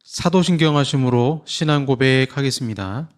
사도신경하심으로 신앙 고백하겠습니다.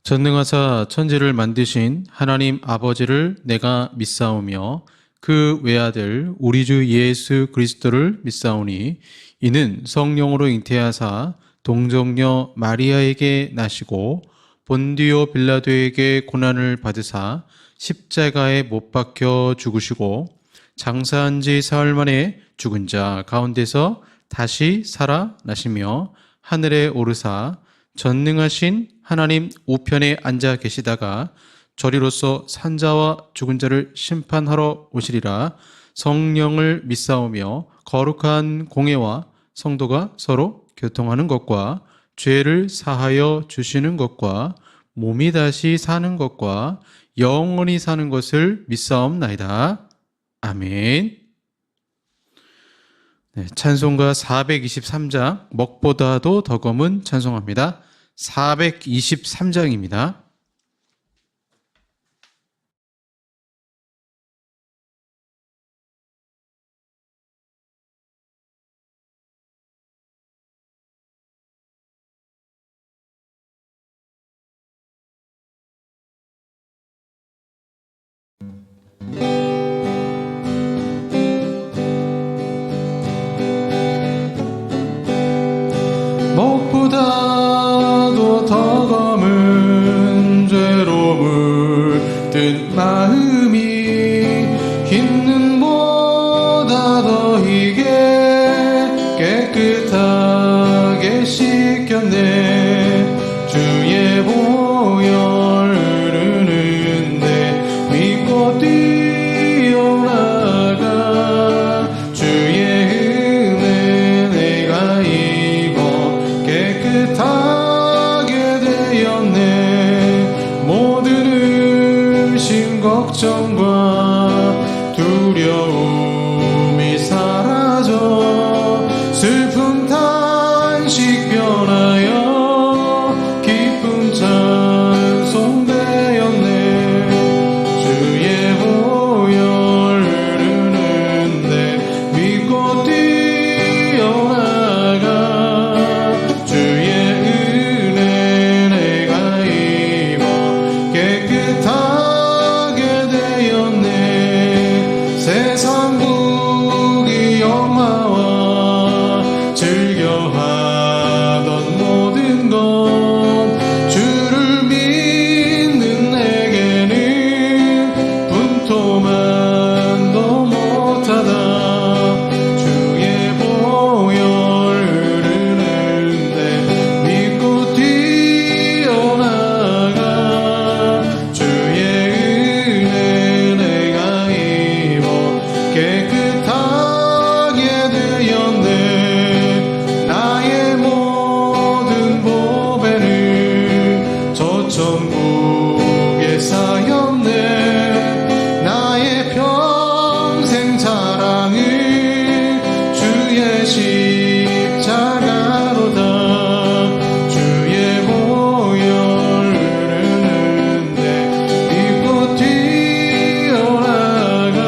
전능하사 천지를 만드신 하나님 아버지를 내가 믿사오며 그 외아들 우리 주 예수 그리스도를 믿사오니 이는 성령으로 잉태하사 동정녀 마리아에게 나시고 본디오 빌라도에게 고난을 받으사 십자가에 못 박혀 죽으시고 장사한 지 사흘 만에 죽은 자 가운데서 다시 살아나시며 하늘에 오르사 전능하신 하나님 우편에 앉아 계시다가 저리로서 산자와 죽은 자를 심판하러 오시리라. 성령을 믿사오며 거룩한 공예와 성도가 서로 교통하는 것과 죄를 사하여 주시는 것과 몸이 다시 사는 것과 영원히 사는 것을 믿사옵나이다. 아멘. 찬송가 423장 먹보다도 더 검은 찬송합니다. 423장입니다. 먹보다도 더 검은 죄로 물든 마음이 흰 눈보다 더 희게 깨끗하게 씻겼네. 주의 보혈 흐르는데 믿고 뛰어나가 주의 은혜 내가 입어 깨끗하게 되었네. 모든 의심 걱정과 두려움이 사라져 슬픔 탄식 변하여 기쁨 찬송되었네. 주의 보혈 흐르는데 믿고 뛰어나가 주의 은혜 내가 입어 깨끗하게 되었네. 세상 부귀 영화와 즐겨하던 모든 것 주를 믿는 내게는 분토만도 못하다. 주의 보혈 흐르는데 믿고 뛰어나가 주의 은혜 내가 입어 깨끗하게 되었네. 나의 모든 보배를 저 천국에 쌓였네. 나의 평생 자랑을 주의 십자가로다. 주의 보혈 흐르는데 믿고 뛰어나가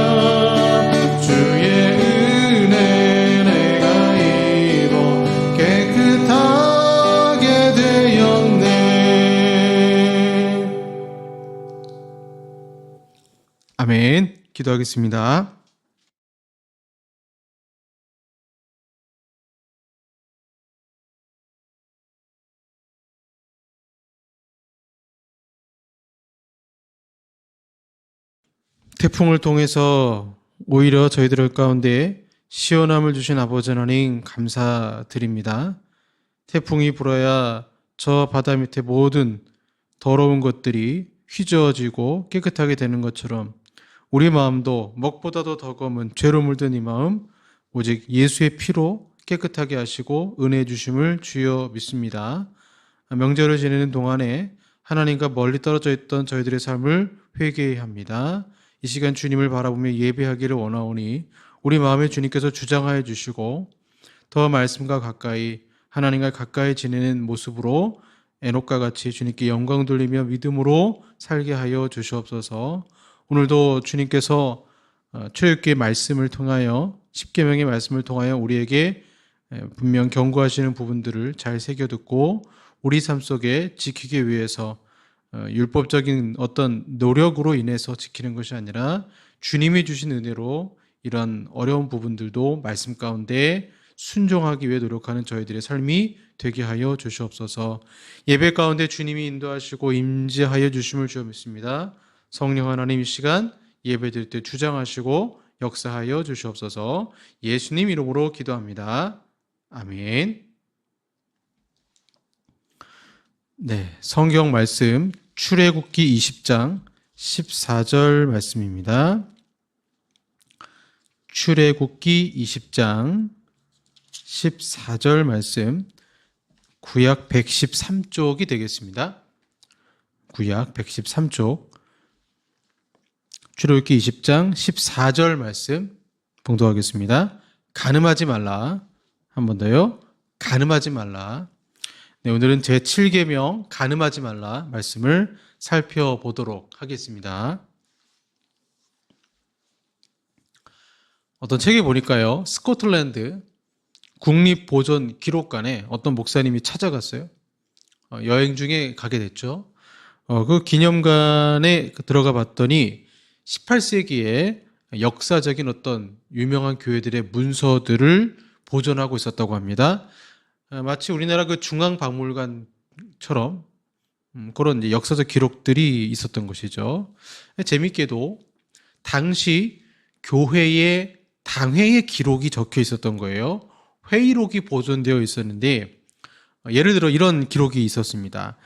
주의 은혜 내가 입어 깨끗하게 되었네. 아멘. 기도하겠습니다. 태풍을 통해서 오히려 저희들 가운데 시원함을 주신 아버지 하나님 감사드립니다. 태풍이 불어야 저 바다 밑에 모든 더러운 것들이 휘저어지고 깨끗하게 되는 것처럼 우리 마음도 먹보다도 더 검은 죄로 물든 이 마음 오직 예수의 피로 깨끗하게 하시고 은혜 주심을 주여 믿습니다. 명절을 지내는 동안에 하나님과 멀리 떨어져 있던 저희들의 삶을 회개해야 합니다. 이 시간 주님을 바라보며 예배하기를 원하오니 우리 마음에 주님께서 주장하여 주시고 더 말씀과 가까이 하나님과 가까이 지내는 모습으로 에녹과 같이 주님께 영광 돌리며 믿음으로 살게 하여 주시옵소서. 오늘도 주님께서 출애굽기의 말씀을 통하여 십계명의 말씀을 통하여 우리에게 분명 경고하시는 부분들을 잘 새겨듣고 우리 삶 속에 지키기 위해서 율법적인 어떤 노력으로 인해서 지키는 것이 아니라 주님이 주신 은혜로 이런 어려운 부분들도 말씀 가운데 순종하기 위해 노력하는 저희들의 삶이 되게 하여 주시옵소서. 예배 가운데 주님이 인도하시고 임재하여 주심을 주어 믿습니다. 성령 하나님 이 시간 예배드릴 때 주장하시고 역사하여 주시옵소서. 예수님 이름으로 기도합니다. 아멘. 네, 성경 말씀 출애굽기 20장 14절 말씀입니다. 출애굽기 20장 14절 말씀, 구약 113쪽이 되겠습니다. 구약 113쪽 출애굽기 20장 14절 말씀 봉독하겠습니다. 간음하지 말라. 한 번 더요. 간음하지 말라. 네, 오늘은 제7계명 간음하지 말라 말씀을 살펴보도록 하겠습니다. 어떤 책에 보니까요, 스코틀랜드 국립보존기록관에 어떤 목사님이 찾아갔어요. 여행 중에 가게 됐죠. 그 기념관에 들어가 봤더니 18세기에 역사적인 어떤 유명한 교회들의 문서들을 보존하고 있었다고 합니다. 마치 우리나라 그 중앙박물관처럼 그런 이제 역사적 기록들이 있었던 것이죠. 재밌게도 당시 교회의 당회의 기록이 적혀 있었던 거예요. 회의록이 보존되어 있었는데 예를 들어 이런 기록이 있었습니다.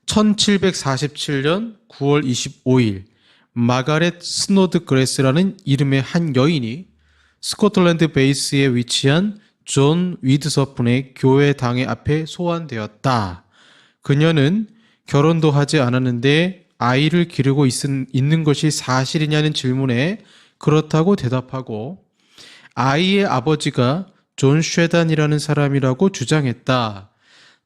1747년 9월 25일 마가렛 스노드 그레스라는 이름의 한 여인이 스코틀랜드 베이스에 위치한 존 위드서픈의 교회 당회 앞에 소환되었다. 그녀는 결혼도 하지 않았는데 아이를 기르고 있는 것이 사실이냐는 질문에 그렇다고 대답하고 아이의 아버지가 존 쉐단이라는 사람이라고 주장했다.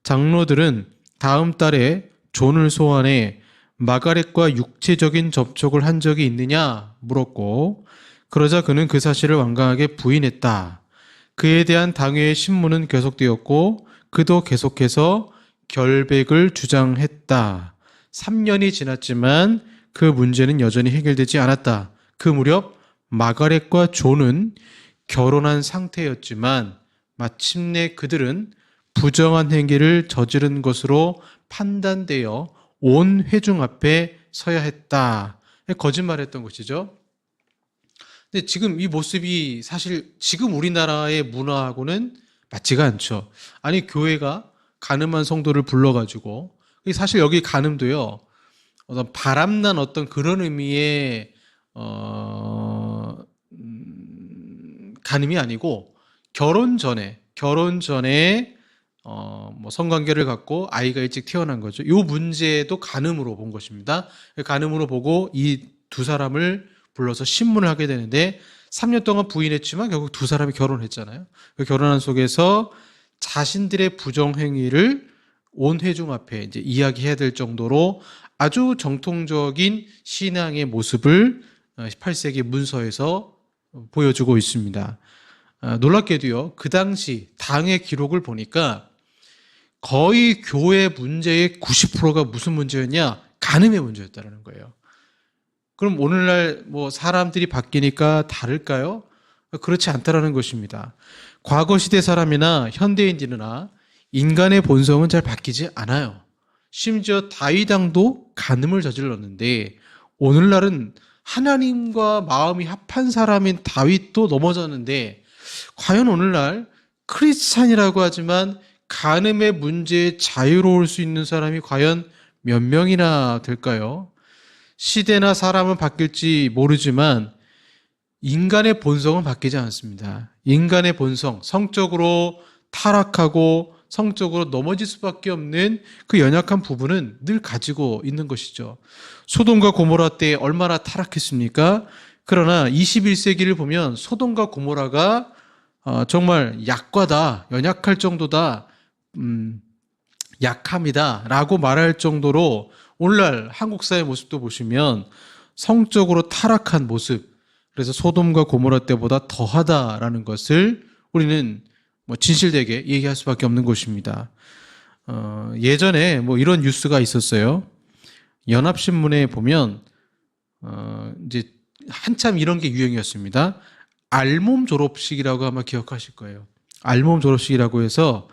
장로들은 다음 달에 존을 소환해 마가렛과 육체적인 접촉을 한 적이 있느냐 물었고 그러자 그는 그 사실을 완강하게 부인했다. 그에 대한 당회의 신문은 계속되었고 그도 계속해서 결백을 주장했다. 3년이 지났지만 그 문제는 여전히 해결되지 않았다. 그 무렵 마가렛과 존은 결혼한 상태였지만 마침내 그들은 부정한 행위를 저지른 것으로 판단되어 온 회중 앞에 서야 했다. 거짓말했던 것이죠. 근데 지금 이 모습이 사실 지금 우리나라의 문화하고는 맞지가 않죠. 아니 교회가 간음한 성도를 불러가지고 사실 여기 간음도요 어떤 바람난 어떤 그런 의미의 간음이 아니고 결혼 전에 뭐 성관계를 갖고 아이가 일찍 태어난 거죠. 이 문제도 간음으로 본 것입니다. 간음으로 보고 이 두 사람을 불러서 신문을 하게 되는데 3년 동안 부인했지만 결국 두 사람이 결혼했잖아요. 그 결혼한 속에서 자신들의 부정행위를 온 회중 앞에 이제 이야기해야 될 정도로 아주 정통적인 신앙의 모습을 18세기 문서에서 보여주고 있습니다. 놀랍게도요, 그 당시 당의 기록을 보니까 거의 교회 문제의 90%가 무슨 문제였냐? 간음의 문제였다는 거예요. 그럼 오늘날 뭐 사람들이 바뀌니까 다를까요? 그렇지 않다라는 것입니다. 과거 시대 사람이나 현대인들이나 인간의 본성은 잘 바뀌지 않아요. 심지어 다윗 왕도 간음을 저질렀는데 오늘날은 하나님과 마음이 합한 사람인 다윗도 넘어졌는데 과연 오늘날 크리스찬이라고 하지만 간음의 문제에 자유로울 수 있는 사람이 과연 몇 명이나 될까요? 시대나 사람은 바뀔지 모르지만 인간의 본성은 바뀌지 않습니다. 인간의 본성, 성적으로 타락하고 성적으로 넘어질 수밖에 없는 그 연약한 부분은 늘 가지고 있는 것이죠. 소돔과 고모라 때 얼마나 타락했습니까? 그러나 21세기를 보면 소돔과 고모라가 정말 약과다, 연약할 정도다, 약함이다 라고 말할 정도로 오늘날 한국 사회 모습도 보시면 성적으로 타락한 모습, 그래서 소돔과 고모라 때보다 더하다라는 것을 우리는 진실되게 얘기할 수밖에 없는 것입니다. 예전에 이런 뉴스가 있었어요. 연합신문에 보면 이제 한참 이런 게 유행이었습니다. 알몸 졸업식이라고 아마 기억하실 거예요. 알몸 졸업식이라고 해서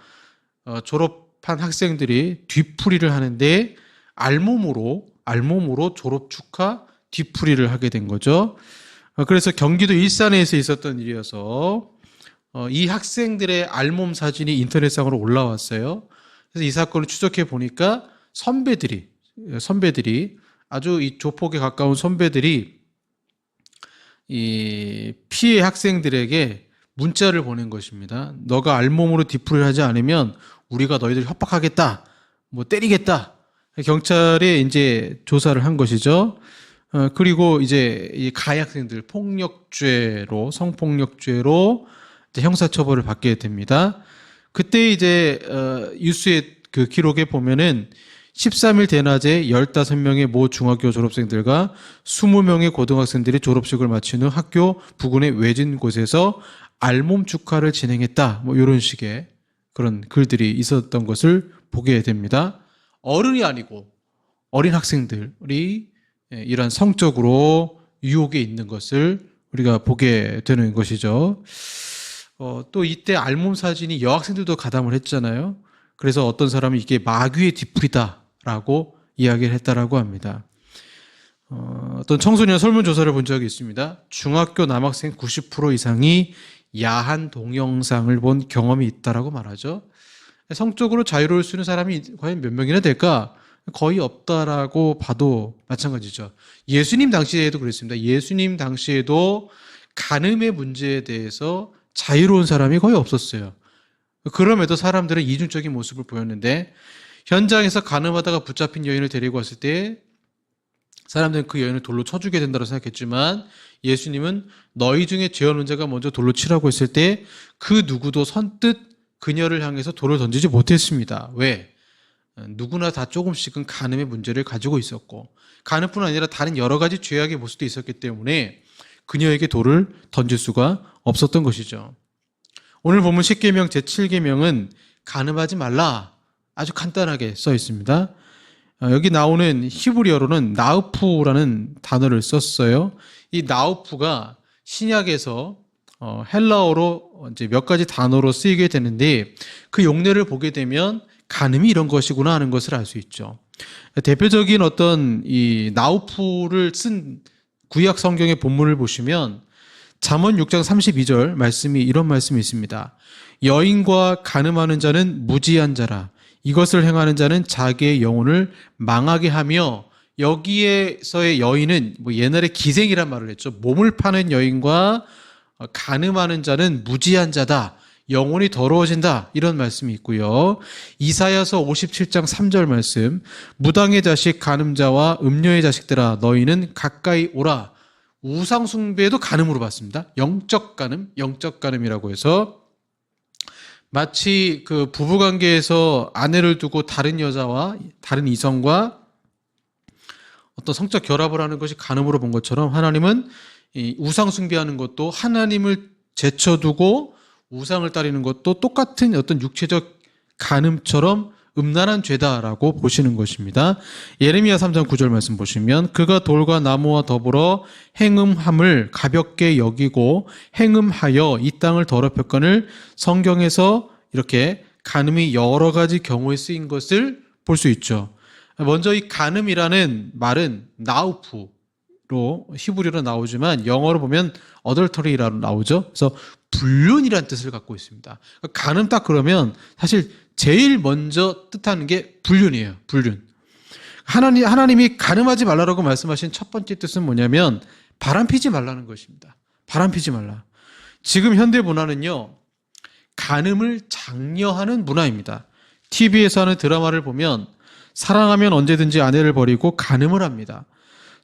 졸업한 학생들이 뒤풀이를 하는데 알몸으로 졸업 축하 뒤풀이를 하게 된 거죠. 그래서 경기도 일산에서 있었던 일이어서 이 학생들의 알몸 사진이 인터넷상으로 올라왔어요. 그래서 이 사건을 추적해 보니까 선배들이 아주 이 조폭에 가까운 선배들이 이 피해 학생들에게 문자를 보낸 것입니다. 너가 알몸으로 뒤풀이를 하지 않으면 우리가 너희들 협박하겠다, 때리겠다. 경찰에 이제 조사를 한 것이죠. 그리고 이제 이 가해 학생들 성폭력죄로 이제 형사처벌을 받게 됩니다. 그때 이제 뉴스의 그 기록에 보면은 13일 대낮에 15명의 모 중학교 졸업생들과 20명의 고등학생들이 졸업식을 마친 후 학교 부근의 외진 곳에서 알몸 축하를 진행했다. 이런 식의 그런 글들이 있었던 것을 보게 됩니다. 어른이 아니고 어린 학생들이 이런 성적으로 유혹에 있는 것을 우리가 보게 되는 것이죠. 또 이때 알몸 사진이 여학생들도 가담을 했잖아요. 그래서 어떤 사람은 이게 마귀의 뒤풀이다라고 이야기를 했다라고 합니다. 어떤 청소년 설문조사를 본 적이 있습니다. 중학교 남학생 90% 이상이 야한 동영상을 본 경험이 있다라고 말하죠. 성적으로 자유로울 수 있는 사람이 과연 몇 명이나 될까? 거의 없다라고 봐도 마찬가지죠. 예수님 당시에도 그랬습니다. 예수님 당시에도 간음의 문제에 대해서 자유로운 사람이 거의 없었어요. 그럼에도 사람들은 이중적인 모습을 보였는데 현장에서 간음하다가 붙잡힌 여인을 데리고 왔을 때 사람들은 그 여인을 돌로 쳐주게 된다고 생각했지만 예수님은 너희 중에 죄 없는 자가 먼저 돌로 치라고 했을 때 그 누구도 선뜻 그녀를 향해서 돌을 던지지 못했습니다. 왜? 누구나 다 조금씩은 간음의 문제를 가지고 있었고 간음뿐 아니라 다른 여러 가지 죄악의 모습도 있었기 때문에 그녀에게 돌을 던질 수가 없었던 것이죠. 오늘 보면 10계명 제7계명은 간음하지 말라 아주 간단하게 써 있습니다. 여기 나오는 히브리어로는 나우프라는 단어를 썼어요. 이 나우프가 신약에서 헬라어로 이제 몇 가지 단어로 쓰이게 되는데 그 용례를 보게 되면 간음이 이런 것이구나 하는 것을 알 수 있죠. 대표적인 어떤 이 나우프를 쓴 구약 성경의 본문을 보시면 잠언 6장 32절 말씀이 이런 말씀이 있습니다. 여인과 간음하는 자는 무지한 자라. 이것을 행하는 자는 자기의 영혼을 망하게 하며 여기에서의 여인은 옛날에 기생이란 말을 했죠. 몸을 파는 여인과 간음하는 자는 무지한 자다. 영혼이 더러워진다. 이런 말씀이 있고요. 이사야서 57장 3절 말씀. 무당의 자식 간음자와 음녀의 자식들아 너희는 가까이 오라. 우상 숭배도 간음으로 봤습니다. 영적 간음이라고 해서 마치 그 부부관계에서 아내를 두고 다른 여자와 다른 이성과 어떤 성적 결합을 하는 것이 간음으로 본 것처럼 하나님은 이 우상 숭배하는 것도 하나님을 제쳐두고 우상을 따르는 것도 똑같은 어떤 육체적 간음처럼 음란한 죄다라고 보시는 것입니다. 예레미야 3장 9절 말씀 보시면 그가 돌과 나무와 더불어 행음함을 가볍게 여기고 행음하여 이 땅을 더럽혔거늘 성경에서 이렇게 간음이 여러 가지 경우에 쓰인 것을 볼 수 있죠. 먼저 이 간음이라는 말은 나우프로 히브리어로 나오지만 영어로 보면 adultery라고 나오죠. 그래서 불륜이라는 뜻을 갖고 있습니다. 간음 딱 그러면 사실 제일 먼저 뜻하는 게 불륜이에요. 불륜. 하나님이 간음하지 말라고 말씀하신 첫 번째 뜻은 뭐냐면 바람피지 말라는 것입니다. 바람피지 말라. 지금 현대 문화는요. 간음을 장려하는 문화입니다. TV에서 하는 드라마를 보면 사랑하면 언제든지 아내를 버리고 간음을 합니다.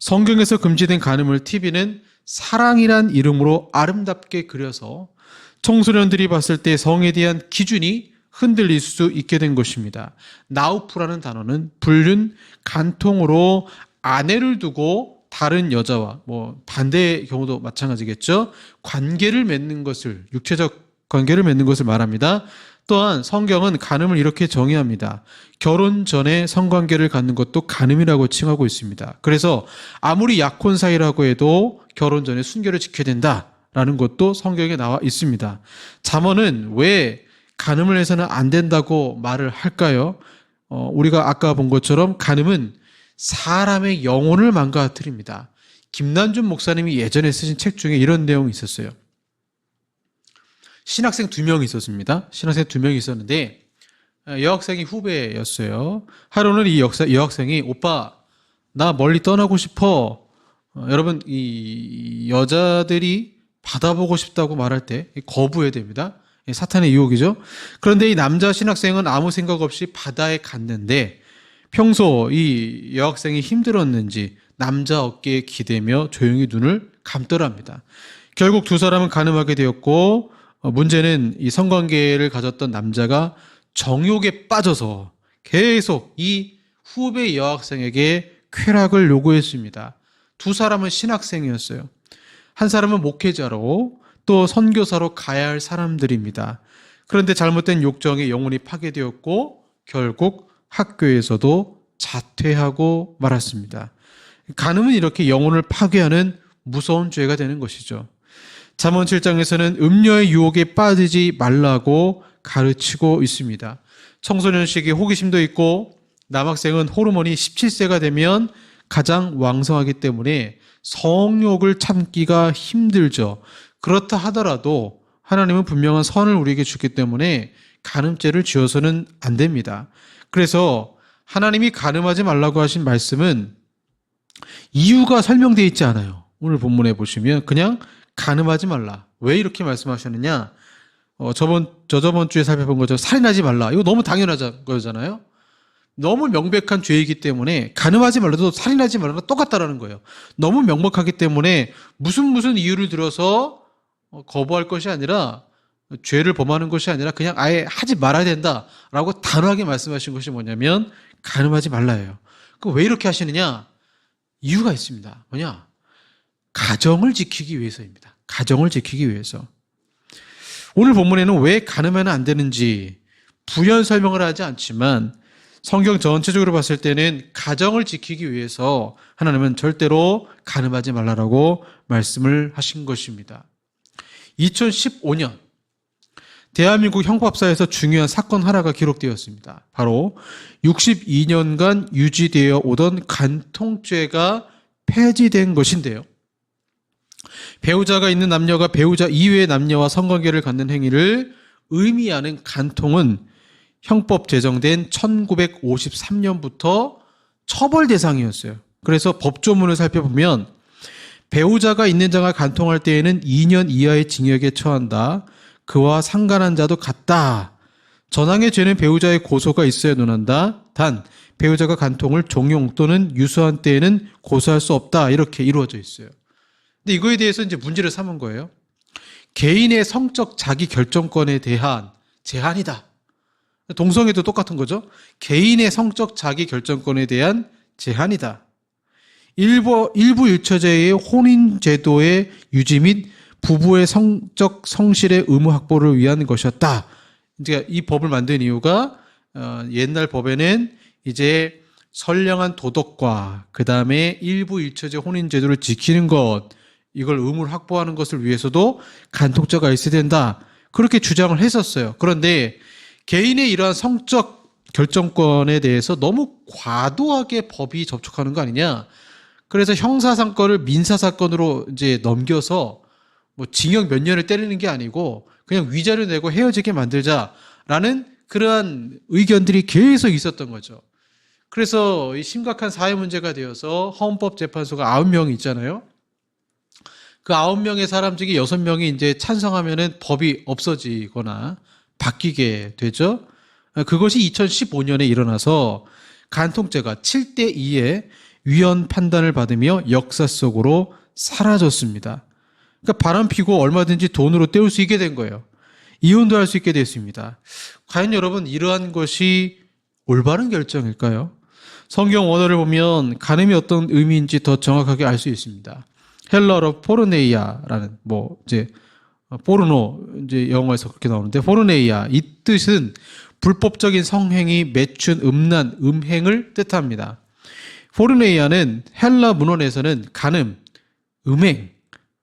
성경에서 금지된 간음을 TV는 사랑이란 이름으로 아름답게 그려서 청소년들이 봤을 때 성에 대한 기준이 흔들릴 수 있게 된 것입니다. 나우프라는 단어는 불륜, 간통으로 아내를 두고 다른 여자와 반대의 경우도 마찬가지겠죠. 관계를 맺는 것을 육체적 관계를 맺는 것을 말합니다. 또한 성경은 간음을 이렇게 정의합니다. 결혼 전에 성관계를 갖는 것도 간음이라고 칭하고 있습니다. 그래서 아무리 약혼 사이라고 해도 결혼 전에 순결을 지켜야 된다라는 것도 성경에 나와 있습니다. 잠언은 왜 간음을 해서는 안 된다고 말을 할까요? 우리가 아까 본 것처럼 간음은 사람의 영혼을 망가뜨립니다. 김난준 목사님이 예전에 쓰신 책 중에 이런 내용이 있었어요. 신학생 2명이 있었습니다. 신학생 2명이 있었는데 여학생이 후배였어요. 하루는 이 여학생이 오빠 나 멀리 떠나고 싶어. 여러분 이 여자들이 받아보고 싶다고 말할 때 거부해야 됩니다. 사탄의 유혹이죠. 그런데 이 남자 신학생은 아무 생각 없이 바다에 갔는데 평소 이 여학생이 힘들었는지 남자 어깨에 기대며 조용히 눈을 감더랍니다. 결국 두 사람은 간음하게 되었고 문제는 이 성관계를 가졌던 남자가 정욕에 빠져서 계속 이 후배 여학생에게 쾌락을 요구했습니다. 두 사람은 신학생이었어요. 한 사람은 목회자로 또 선교사로 가야 할 사람들입니다. 그런데 잘못된 욕정에 영혼이 파괴되었고 결국 학교에서도 자퇴하고 말았습니다. 간음은 이렇게 영혼을 파괴하는 무서운 죄가 되는 것이죠. 잠언 7장에서는 음녀의 유혹에 빠지지 말라고 가르치고 있습니다. 청소년 시기에 호기심도 있고 남학생은 호르몬이 17세가 되면 가장 왕성하기 때문에 성욕을 참기가 힘들죠. 그렇다 하더라도 하나님은 분명한 선을 우리에게 주기 때문에 간음죄를 지어서는 안 됩니다. 그래서 하나님이 간음하지 말라고 하신 말씀은 이유가 설명되어 있지 않아요. 오늘 본문에 보시면 그냥 간음하지 말라. 왜 이렇게 말씀하셨느냐? 저번 주에 살펴본 것처럼 살인하지 말라. 이거 너무 당연한 거잖아요. 너무 명백한 죄이기 때문에 간음하지 말라도 살인하지 말라도 똑같다라는 거예요. 너무 명백하기 때문에 무슨 이유를 들어서 거부할 것이 아니라 죄를 범하는 것이 아니라 그냥 아예 하지 말아야 된다라고 단호하게 말씀하신 것이 뭐냐면 간음하지 말라예요. 그럼 왜 이렇게 하시느냐? 이유가 있습니다. 뭐냐? 가정을 지키기 위해서입니다. 가정을 지키기 위해서. 오늘 본문에는 왜 간음하면 안 되는지 부연 설명을 하지 않지만 성경 전체적으로 봤을 때는 가정을 지키기 위해서 하나님은 절대로 간음하지 말라라고 말씀을 하신 것입니다. 2015년 대한민국 형법사에서 중요한 사건 하나가 기록되었습니다. 바로 62년간 유지되어 오던 간통죄가 폐지된 것인데요. 배우자가 있는 남녀가 배우자 이외의 남녀와 성관계를 갖는 행위를 의미하는 간통은 형법 제정된 1953년부터 처벌 대상이었어요. 그래서 법조문을 살펴보면 배우자가 있는 자가 간통할 때에는 2년 이하의 징역에 처한다. 그와 상관한 자도 같다. 전항의 죄는 배우자의 고소가 있어야 논한다. 단 배우자가 간통을 종용 또는 유수한 때에는 고소할 수 없다. 이렇게 이루어져 있어요. 근데 이거에 대해서 이제 문제를 삼은 거예요. 개인의 성적 자기 결정권에 대한 제한이다. 동성애도 똑같은 거죠. 개인의 성적 자기 결정권에 대한 제한이다. 일부 일처제의 혼인 제도의 유지 및 부부의 성적 성실의 의무 확보를 위한 것이었다. 이제 이 법을 만든 이유가 옛날 법에는 이제 선량한 도덕과 그 다음에 일부 일처제 혼인 제도를 지키는 것, 이걸 의무를 확보하는 것을 위해서도 간통죄가 있어야 된다. 그렇게 주장을 했었어요. 그런데 개인의 이러한 성적 결정권에 대해서 너무 과도하게 법이 접촉하는 거 아니냐. 그래서 형사사건을 민사사건으로 이제 넘겨서 뭐 징역 몇 년을 때리는 게 아니고 그냥 위자료 내고 헤어지게 만들자라는 그러한 의견들이 계속 있었던 거죠. 그래서 이 심각한 사회 문제가 되어서 헌법재판소가 9명이 있잖아요. 그 9명의 사람 중에 6명이 이제 찬성하면은 법이 없어지거나 바뀌게 되죠. 그것이 2015년에 일어나서 간통죄가 7대2의 위헌 판단을 받으며 역사 속으로 사라졌습니다. 그러니까 바람 피고 얼마든지 돈으로 때울 수 있게 된 거예요. 이혼도 할 수 있게 됐습니다. 과연 여러분 이러한 것이 올바른 결정일까요? 성경 원어를 보면 간음이 어떤 의미인지 더 정확하게 알 수 있습니다. 헬러어 포르네이아라는 포르노, 이제 영어에서 그렇게 나오는데, 포르네이아, 이 뜻은 불법적인 성행위, 매춘, 음란, 음행을 뜻합니다. 포르네이아는 헬라 문헌에서는 간음, 음행,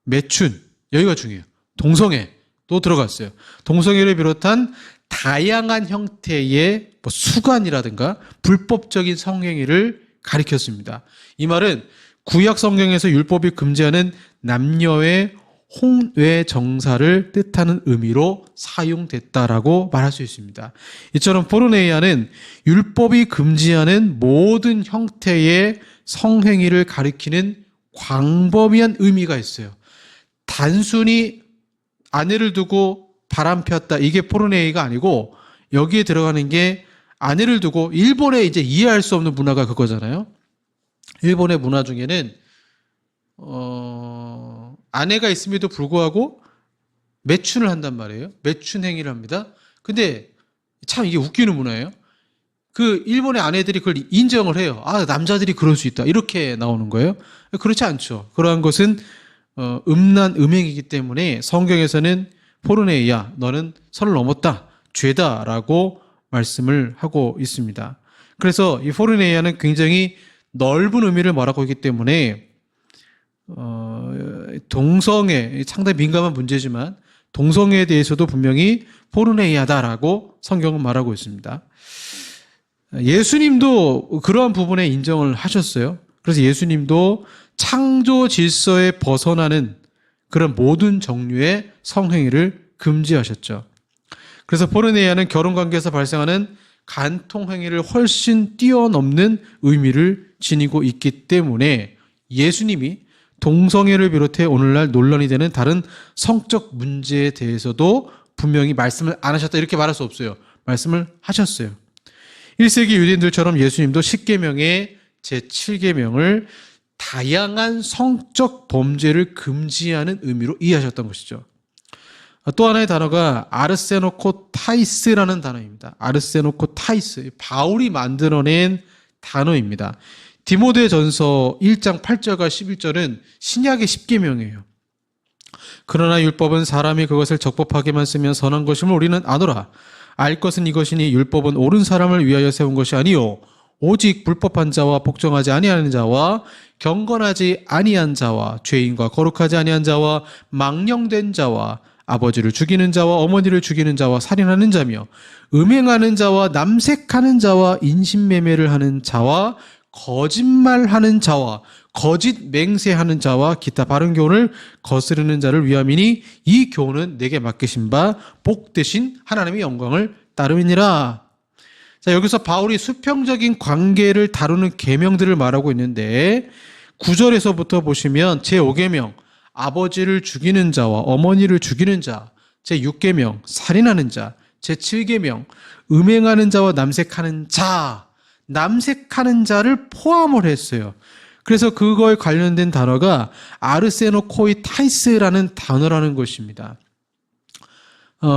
매춘, 여기가 중요해요. 동성애도 들어갔어요. 동성애를 비롯한 다양한 형태의 수간이라든가 불법적인 성행위를 가리켰습니다. 이 말은 구약 성경에서 율법이 금지하는 남녀의 홍외 정사를 뜻하는 의미로 사용됐다라고 말할 수 있습니다. 이처럼 포르네이아는 율법이 금지하는 모든 형태의 성행위를 가리키는 광범위한 의미가 있어요. 단순히 아내를 두고 바람 폈다, 이게 포르네이가 아니고, 여기에 들어가는 게 아내를 두고, 일본의 이제 이해할 수 없는 문화가 그거잖아요. 일본의 문화 중에는 아내가 있음에도 불구하고 매춘을 한단 말이에요. 매춘 행위를 합니다. 근데 참 이게 웃기는 문화예요. 그 일본의 아내들이 그걸 인정을 해요. 아, 남자들이 그럴 수 있다, 이렇게 나오는 거예요. 그렇지 않죠. 그러한 것은 음란, 음행이기 때문에 성경에서는 포르네이야, 너는 선을 넘었다, 죄다라고 말씀을 하고 있습니다. 그래서 이 포르네이아는 굉장히 넓은 의미를 말하고 있기 때문에 동성애, 상당히 민감한 문제지만 동성애에 대해서도 분명히 포르네이아다라고 성경은 말하고 있습니다. 예수님도 그러한 부분에 인정을 하셨어요. 그래서 예수님도 창조 질서에 벗어나는 그런 모든 종류의 성행위를 금지하셨죠. 그래서 포르네이아는 결혼관계에서 발생하는 간통행위를 훨씬 뛰어넘는 의미를 지니고 있기 때문에 예수님이 동성애를 비롯해 오늘날 논란이 되는 다른 성적 문제에 대해서도 분명히 말씀을 안 하셨다, 이렇게 말할 수 없어요. 말씀을 하셨어요. 1세기 유대인들처럼 예수님도 십계명의 제7계명을 다양한 성적 범죄를 금지하는 의미로 이해하셨던 것이죠. 또 하나의 단어가 아르세노코타이스라는 단어입니다. 아르세노코타이스, 바울이 만들어낸 단어입니다. 디모데전서 1장 8절과 11절은 신약의 십계명이에요. 그러나 율법은 사람이 그것을 적법하게만 쓰면 선한 것임을 우리는 아노라. 알 것은 이것이니 율법은 옳은 사람을 위하여 세운 것이 아니요 오직 불법한 자와 복종하지 아니하는 자와 경건하지 아니한 자와 죄인과 거룩하지 아니한 자와 망령된 자와 아버지를 죽이는 자와 어머니를 죽이는 자와 살인하는 자며 음행하는 자와 남색하는 자와 인신매매를 하는 자와 거짓말하는 자와 거짓 맹세하는 자와 기타 바른 교훈을 거스르는 자를 위함이니 이 교훈은 내게 맡기신 바 복되신 하나님의 영광을 따름이니라. 자, 여기서 바울이 수평적인 관계를 다루는 계명들을 말하고 있는데 9절에서부터 보시면 제5계명 아버지를 죽이는 자와 어머니를 죽이는 자, 제6계명 살인하는 자, 제7계명 음행하는 자와 남색하는 자, 남색하는 자를 포함을 했어요. 그래서 그거에 관련된 단어가 아르세노코이타이스라는 단어라는 것입니다.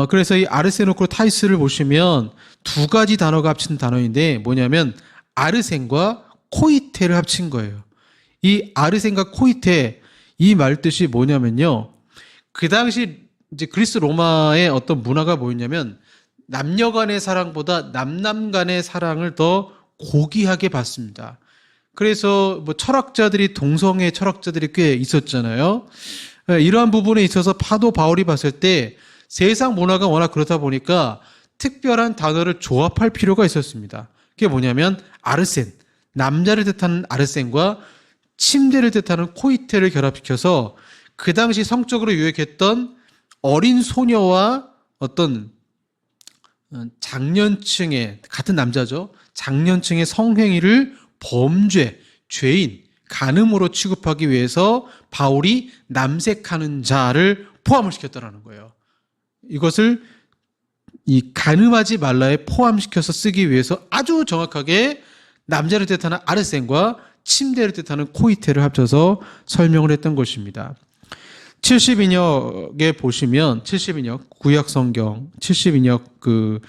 그래서 이 아르세노코타이스를 보시면 두 가지 단어가 합친 단어인데 뭐냐면 아르센과 코이테를 합친 거예요. 이 아르센과 코이테, 이 말 뜻이 뭐냐면요. 그 당시 이제 그리스 로마의 어떤 문화가 뭐였냐면 남녀 간의 사랑보다 남남 간의 사랑을 더 고귀하게 봤습니다. 그래서 뭐 철학자들이, 동성애 철학자들이 꽤 있었잖아요. 이러한 부분에 있어서 파도 바울이 봤을 때 세상 문화가 워낙 그렇다 보니까 특별한 단어를 조합할 필요가 있었습니다. 그게 뭐냐면 아르센, 남자를 뜻하는 아르센과 침대를 뜻하는 코이테를 결합시켜서 그 당시 성적으로 유행했던 어린 소녀와 어떤 장년층의, 같은 남자죠, 장년층의 성행위를 범죄, 죄인, 간음으로 취급하기 위해서 바울이 남색하는 자를 포함을 시켰다는 거예요. 이것을 이 간음하지 말라에 포함시켜서 쓰기 위해서 아주 정확하게 남자를 뜻하는 아르센과 침대를 뜻하는 코이테를 합쳐서 설명을 했던 것입니다. 70인역에 보시면 70인역 구약 성경 70인역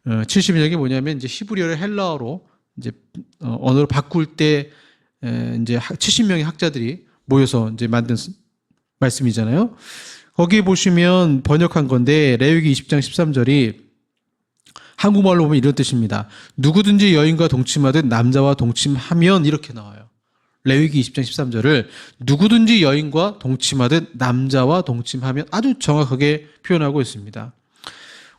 70인역이 뭐냐면 이제 히브리어를 헬라어로 이제 언어로 바꿀 때 이제 70명의 학자들이 모여서 이제 만든 말씀이잖아요. 거기 보시면 번역한 건데 레위기 20장 13절이 한국말로 보면 이런 뜻입니다. 누구든지 여인과 동침하듯 남자와 동침하면 이렇게 나와요. 레위기 20장 13절을 누구든지 여인과 동침하듯 남자와 동침하면 아주 정확하게 표현하고 있습니다.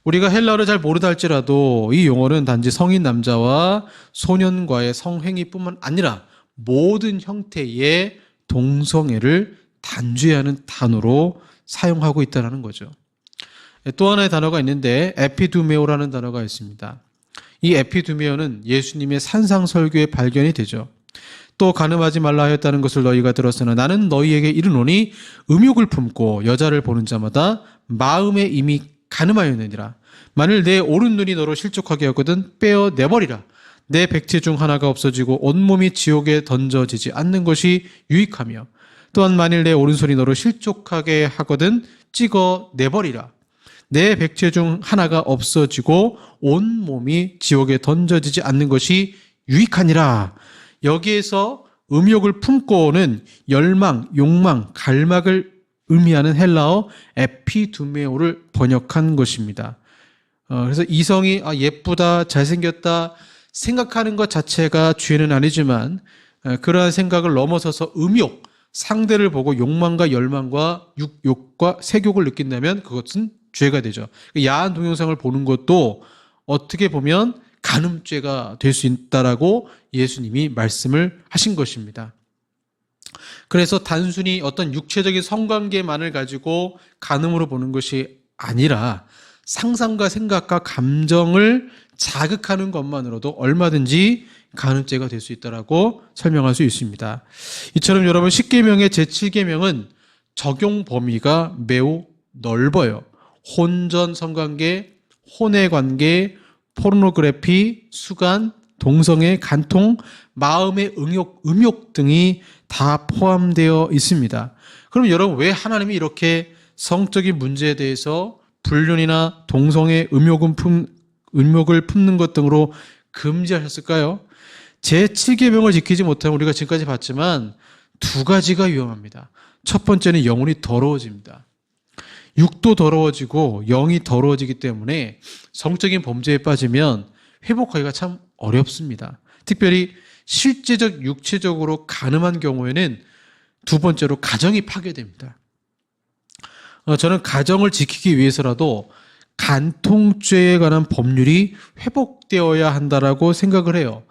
우리가 헬라어를 잘 모르다 할지라도 이 용어는 단지 성인 남자와 소년과의 성행위뿐만 아니라 모든 형태의 동성애를 단죄하는 단어로 사용하고 있다는 거죠. 또 하나의 단어가 있는데 에피두메오라는 단어가 있습니다. 이 에피두메오는 예수님의 산상설교에 발견이 되죠. 또 간음하지 말라 하였다는 것을 너희가 들었으나 나는 너희에게 이르노니 음욕을 품고 여자를 보는 자마다 마음에 이미 간음하였느니라. 만일 내 오른 눈이 너로 실족하게 하거든 빼어내버리라. 내 백체 중 하나가 없어지고 온몸이 지옥에 던져지지 않는 것이 유익하며 또한 만일 내 오른손이 너로 실족하게 하거든 찍어내버리라. 내 백체 중 하나가 없어지고 온몸이 지옥에 던져지지 않는 것이 유익하니라. 여기에서 음욕을 품고는 열망, 욕망, 갈망을 의미하는 헬라어 에피두메오를 번역한 것입니다. 그래서 이성이 예쁘다, 잘생겼다 생각하는 것 자체가 죄는 아니지만 그러한 생각을 넘어서서 음욕, 상대를 보고 욕망과 열망과 육욕과 색욕을 느낀다면 그것은 죄가 되죠. 야한 동영상을 보는 것도 어떻게 보면 간음죄가 될 수 있다라고 예수님이 말씀을 하신 것입니다. 그래서 단순히 어떤 육체적인 성관계만을 가지고 간음으로 보는 것이 아니라 상상과 생각과 감정을 자극하는 것만으로도 얼마든지 간음죄가 될 수 있다라고 설명할 수 있습니다. 이처럼 여러분 10계명의 제7계명은 적용 범위가 매우 넓어요. 혼전 성관계, 혼외 관계, 포르노그래피, 수간, 동성애, 간통, 마음의 음욕 등이 다 포함되어 있습니다. 그럼 여러분 왜 하나님이 이렇게 성적인 문제에 대해서 불륜이나 동성애, 음욕을 품는 것 등으로 금지하셨을까요? 제7계명을 지키지 못하면 우리가 지금까지 봤지만 두 가지가 위험합니다. 첫 번째는 영혼이 더러워집니다. 육도 더러워지고 영이 더러워지기 때문에 성적인 범죄에 빠지면 회복하기가 참 어렵습니다. 특별히 실제적 육체적으로 간음한 경우에는 두 번째로 가정이 파괴됩니다. 저는 가정을 지키기 위해서라도 간통죄에 관한 법률이 회복되어야 한다라고 생각을 해요.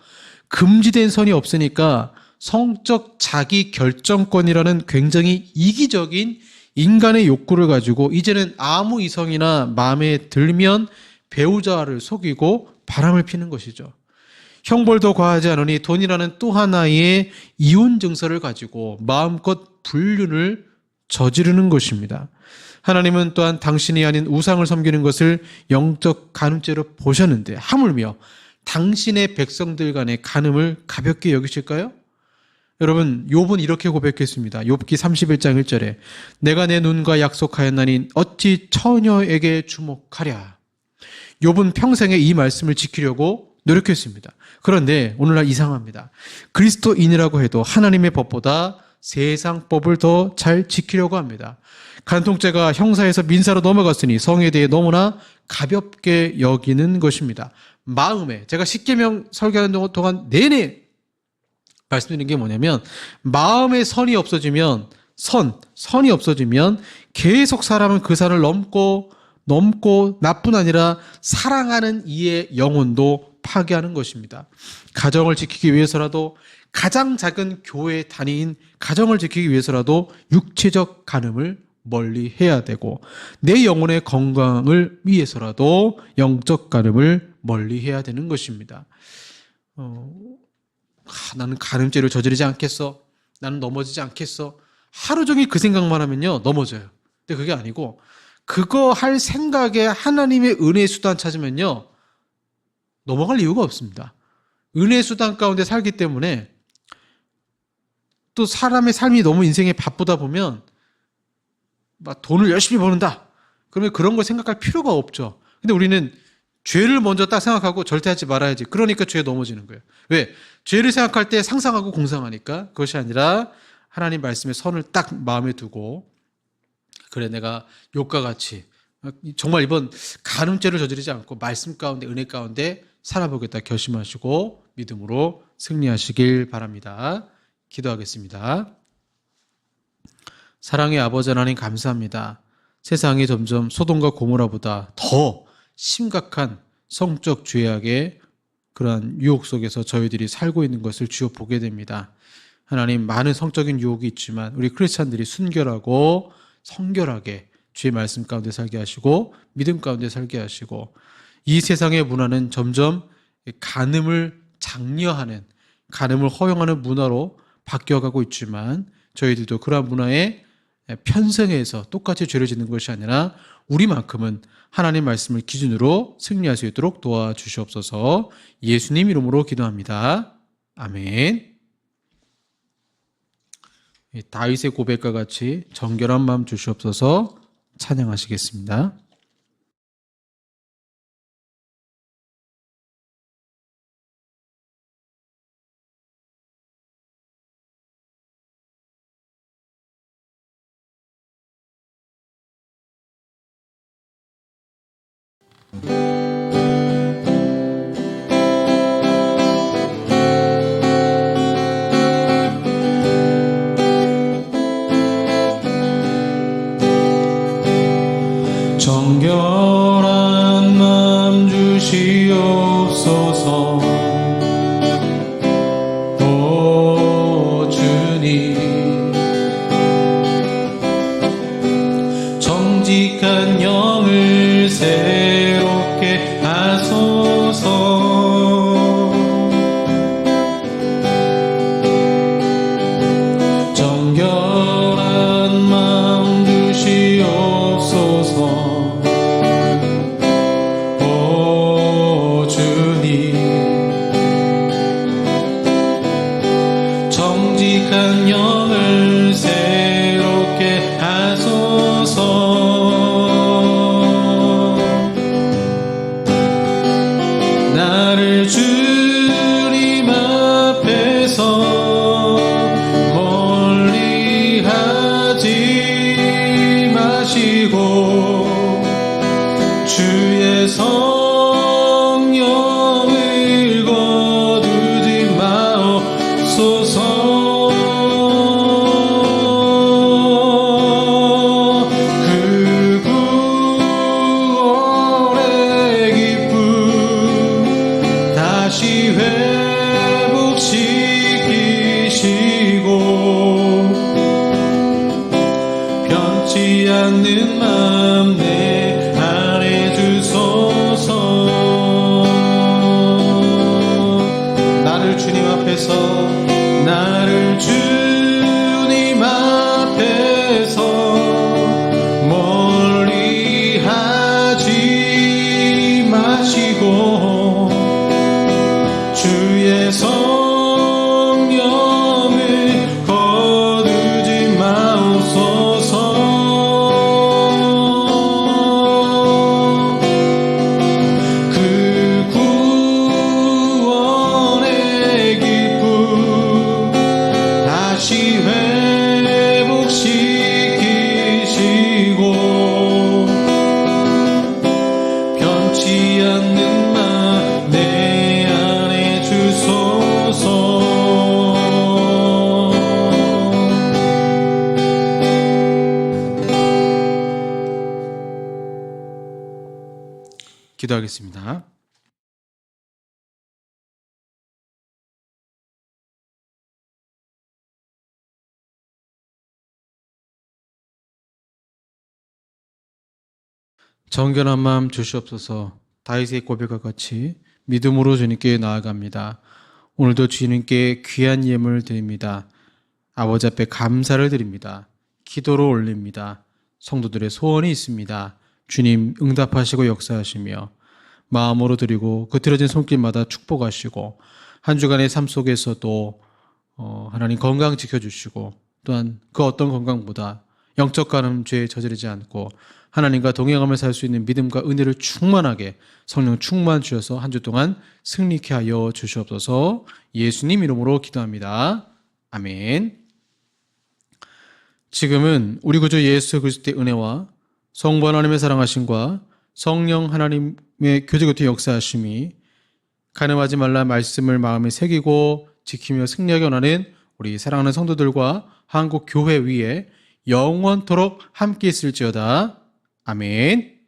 금지된 선이 없으니까 성적 자기 결정권이라는 굉장히 이기적인 인간의 욕구를 가지고 이제는 아무 이성이나 마음에 들면 배우자를 속이고 바람을 피는 것이죠. 형벌도 과하지 않으니 돈이라는 또 하나의 이혼 증서를 가지고 마음껏 불륜을 저지르는 것입니다. 하나님은 또한 당신이 아닌 우상을 섬기는 것을 영적 간음죄로 보셨는데 하물며 당신의 백성들 간의 간음을 가볍게 여기실까요? 여러분, 욥은 이렇게 고백했습니다. 욥기 31장 1절에 내가 내 눈과 약속하였나니 어찌 처녀에게 주목하랴. 욥은 평생에 이 말씀을 지키려고 노력했습니다. 그런데 오늘날 이상합니다. 그리스도인이라고 해도 하나님의 법보다 세상 법을 더 잘 지키려고 합니다. 간통죄가 형사에서 민사로 넘어갔으니 성에 대해 너무나 가볍게 여기는 것입니다. 마음에 제가 10계명 설교하는 동안 내내 말씀드리는 게 뭐냐면 마음의 선이 없어지면 선이 없어지면 계속 사람은 그 산을 넘고 나뿐 아니라 사랑하는 이의 영혼도 파괴하는 것입니다. 가정을 지키기 위해서라도 가장 작은 교회 단위인 가정을 지키기 위해서라도 육체적 간음을 멀리 해야 되고 내 영혼의 건강을 위해서라도 영적 간음을 멀리 해야 되는 것입니다. 나는 간음죄를 저지르지 않겠어. 나는 넘어지지 않겠어. 하루 종일 그 생각만 하면요 넘어져요. 근데 그게 아니고 그거 할 생각에 하나님의 은혜의 수단 찾으면요 넘어갈 이유가 없습니다. 은혜의 수단 가운데 살기 때문에 또 사람의 삶이 너무 인생에 바쁘다 보면 막 돈을 열심히 버는다. 그러면 그런 걸 생각할 필요가 없죠. 근데 우리는 죄를 먼저 딱 생각하고 절대 하지 말아야지. 그러니까 죄에 넘어지는 거예요. 왜? 죄를 생각할 때 상상하고 공상하니까 그것이 아니라 하나님 말씀의 선을 딱 마음에 두고 그래, 내가 욕과 같이 정말 이번 간음죄를 저지르지 않고 말씀 가운데, 은혜 가운데 살아보겠다 결심하시고 믿음으로 승리하시길 바랍니다. 기도하겠습니다. 사랑의 아버지 하나님, 감사합니다. 세상이 점점 소돔과 고모라보다 더 심각한 성적 죄악의 그러한 유혹 속에서 저희들이 살고 있는 것을 주여 보게 됩니다. 하나님, 많은 성적인 유혹이 있지만 우리 크리스찬들이 순결하고 성결하게 주의 말씀 가운데 살게 하시고 믿음 가운데 살게 하시고, 이 세상의 문화는 점점 간음을 장려하는, 간음을 허용하는 문화로 바뀌어가고 있지만 저희들도 그러한 문화에 편승해서 똑같이 죄를 짓는 것이 아니라 우리만큼은 하나님 말씀을 기준으로 승리할 수 있도록 도와주시옵소서. 예수님 이름으로 기도합니다. 아멘. 다윗의 고백과 같이 정결한 마음 주시옵소서. 찬양하시겠습니다. 정결한 마음 주시옵소서. 오 주님, 정직한 영을 새롭게 하소서. 정결한 마음 주시옵소서. 오 주님, 정직한 영을 새롭게 하소서. 나를 주님 앞에서 멀리 하지 마시고 주의 성령을 거두지 마옵소서. 그 구원의 기쁨 다시 회복시키시고 변치 않는 마음 내 안에 주소서. 나를 주님 앞에서, 나를 주님 앞에서 멀리 하지 마시고 주의 성령을 거두지 마옵소서. 그 구원의 기쁨 다시 회복시키시고 변치 않는 마 내 안에 주소서. 기도하겠습니다. 정결한 마음 주시옵소서. 다윗의 고백과 같이 믿음으로 주님께 나아갑니다. 오늘도 주님께 귀한 예물을 드립니다. 아버지 앞에 감사를 드립니다. 기도로 올립니다. 성도들의 소원이 있습니다. 주님 응답하시고 역사하시며 마음으로 드리고 그트러진 손길마다 축복하시고 한 주간의 삶 속에서도 하나님 건강 지켜주시고, 또한 그 어떤 건강보다 영적 간음 죄에 저지르지 않고 하나님과 동행하며 살 수 있는 믿음과 은혜를 충만하게 성령 충만 주셔서 한 주 동안 승리케 하여 주시옵소서. 예수님 이름으로 기도합니다. 아멘. 지금은 우리 구주 예수 그리스도의 은혜와 성부 하나님의 사랑하심과 성령 하나님의 교제교토 역사하심이 가늠하지 말라 말씀을 마음에 새기고 지키며 승리하게 원하는 우리 사랑하는 성도들과 한국 교회 위에 영원토록 함께 있을지어다. 아멘.